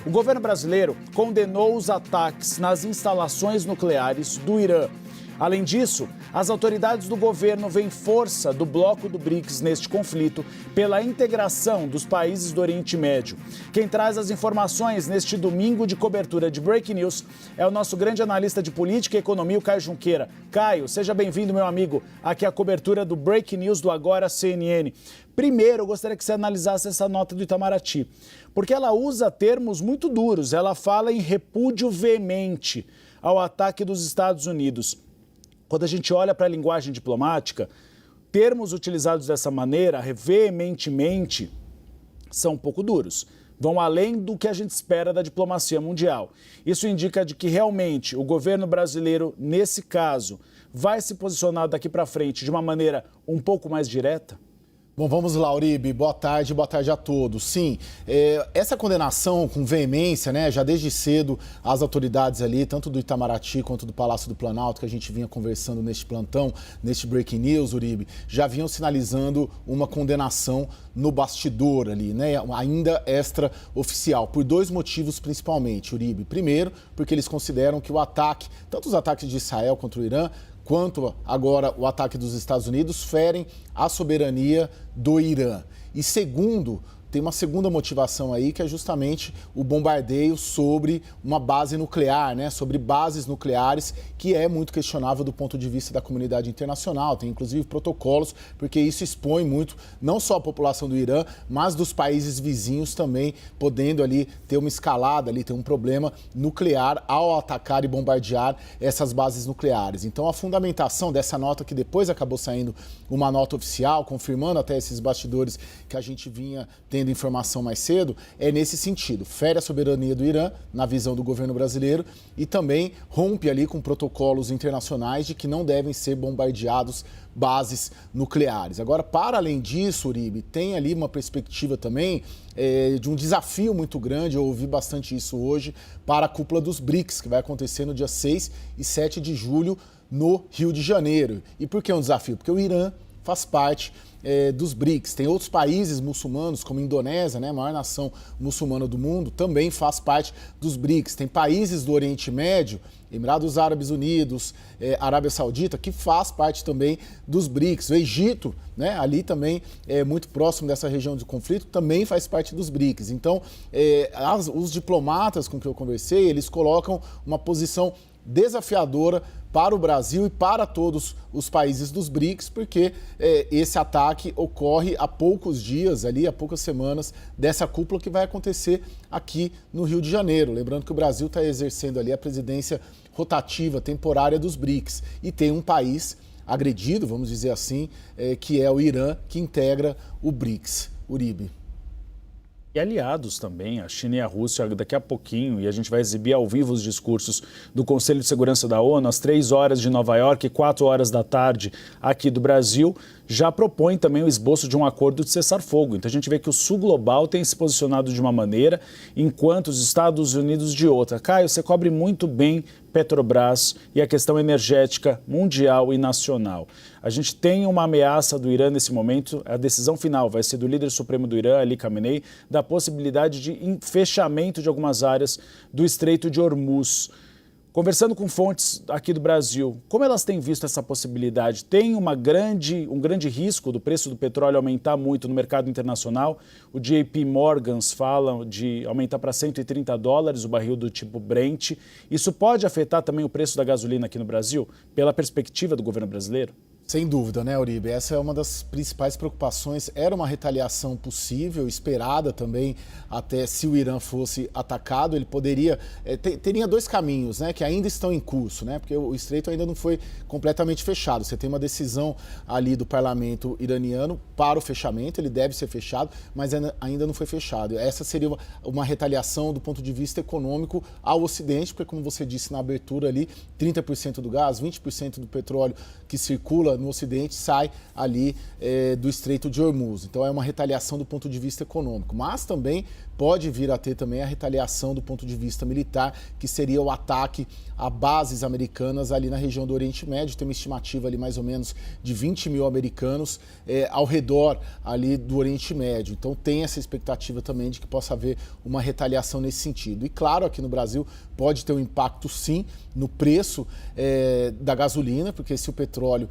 O governo brasileiro condenou os ataques nas instalações nucleares do Irã. Além disso, as autoridades do governo veem força do bloco do BRICS neste conflito pela integração dos países do Oriente Médio. Quem traz as informações neste domingo de cobertura de Breaking News é o nosso grande analista de política e economia, o Caio Junqueira. Caio, seja bem-vindo, meu amigo, aqui à cobertura do Breaking News do Agora CNN. Primeiro, eu gostaria que você analisasse essa nota do Itamaraty, porque ela usa termos muito duros. Ela fala em repúdio veemente ao ataque dos Estados Unidos. Quando a gente olha para a linguagem diplomática, termos utilizados dessa maneira, veementemente, são um pouco duros. Vão além do que a gente espera da diplomacia mundial. Isso indica de que realmente o governo brasileiro, nesse caso, vai se posicionar daqui para frente de uma maneira um pouco mais direta? Bom, vamos lá, Uribe. Boa tarde a todos. Sim, essa condenação com veemência, né, já desde cedo as autoridades ali, tanto do Itamaraty quanto do Palácio do Planalto, que a gente vinha conversando neste plantão, neste Breaking News, Uribe, já vinham sinalizando uma condenação no bastidor ali, né, ainda extraoficial, por dois motivos principalmente, Uribe. Primeiro, porque eles consideram que o ataque, tanto os ataques de Israel contra o Irã, quanto agora o ataque dos Estados Unidos, ferem a soberania do Irã. E segundo, tem uma segunda motivação aí, que é justamente o bombardeio sobre uma base nuclear, né? Sobre bases nucleares, que é muito questionável do ponto de vista da comunidade internacional. Tem inclusive protocolos, porque isso expõe muito, não só a população do Irã, mas dos países vizinhos também, podendo ali ter uma escalada, ali ter um problema nuclear ao atacar e bombardear essas bases nucleares. Então a fundamentação dessa nota, que depois acabou saindo uma nota oficial, confirmando até esses bastidores que a gente vinha tendo informação mais cedo, é nesse sentido. Fere a soberania do Irã, na visão do governo brasileiro, e também rompe ali com protocolos internacionais de que não devem ser bombardeados bases nucleares. Agora, para além disso, Uribe, tem ali uma perspectiva também de um desafio muito grande, eu ouvi bastante isso hoje, para a cúpula dos BRICS, que vai acontecer no dia 6 e 7 de julho no Rio de Janeiro. E por que é um desafio? Porque o Irã faz parte dos BRICS. Tem outros países muçulmanos, como a Indonésia, né, a maior nação muçulmana do mundo, também faz parte dos BRICS. Tem países do Oriente Médio, Emirados Árabes Unidos, Arábia Saudita, que faz parte também dos BRICS. O Egito, né, ali também muito próximo dessa região de conflito, também faz parte dos BRICS. Então, os diplomatas com que eu conversei, eles colocam uma posição desafiadora para o Brasil e para todos os países dos BRICS, porque esse ataque ocorre há poucos dias, ali, há poucas semanas, dessa cúpula que vai acontecer aqui no Rio de Janeiro. Lembrando que o Brasil está exercendo ali a presidência rotativa, temporária dos BRICS, e tem um país agredido, vamos dizer assim, que é o Irã, que integra o BRICS. Uribe. E aliados também, a China e a Rússia, daqui a pouquinho, e a gente vai exibir ao vivo os discursos do Conselho de Segurança da ONU, às 3 horas de Nova York e 4 horas da tarde aqui do Brasil, já propõe também o esboço de um acordo de cessar-fogo. Então a gente vê que o Sul Global tem se posicionado de uma maneira, enquanto os Estados Unidos de outra. Caio, você cobre muito bem Petrobras e a questão energética mundial e nacional. A gente tem uma ameaça do Irã nesse momento, a decisão final vai ser do líder supremo do Irã, Ali Khamenei, da possibilidade de fechamento de algumas áreas do Estreito de Hormuz. Conversando com fontes aqui do Brasil, como elas têm visto essa possibilidade? Tem um grande risco do preço do petróleo aumentar muito no mercado internacional? O JP Morgan fala de aumentar para $130 o barril do tipo Brent. Isso pode afetar também o preço da gasolina aqui no Brasil, pela perspectiva do governo brasileiro? Sem dúvida, né, Uribe? Essa é uma das principais preocupações. Era uma retaliação possível, esperada também, até se o Irã fosse atacado. Ele poderia... teria dois caminhos, né, que ainda estão em curso, né? Porque o estreito ainda não foi completamente fechado. Você tem uma decisão ali do parlamento iraniano para o fechamento, ele deve ser fechado, mas ainda não foi fechado. Essa seria uma retaliação do ponto de vista econômico ao Ocidente, porque, como você disse na abertura ali, 30% do gás, 20% do petróleo que circula no Ocidente sai ali do Estreito de Hormuz. Então é uma retaliação do ponto de vista econômico, mas também pode vir a ter também a retaliação do ponto de vista militar, que seria o ataque a bases americanas ali na região do Oriente Médio. Tem uma estimativa ali mais ou menos de 20 mil americanos ao redor ali do Oriente Médio. Então tem essa expectativa também de que possa haver uma retaliação nesse sentido. E claro, aqui no Brasil pode ter um impacto sim no preço da gasolina, porque se o petróleo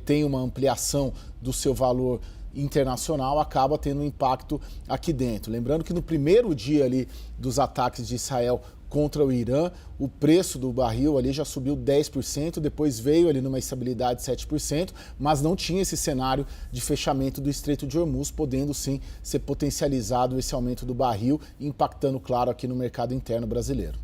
tem uma ampliação do seu valor internacional, acaba tendo um impacto aqui dentro. Lembrando que no primeiro dia ali dos ataques de Israel contra o Irã, o preço do barril ali já subiu 10%, depois veio ali numa estabilidade de 7%, mas não tinha esse cenário de fechamento do Estreito de Hormuz, podendo sim ser potencializado esse aumento do barril, impactando, claro, aqui no mercado interno brasileiro.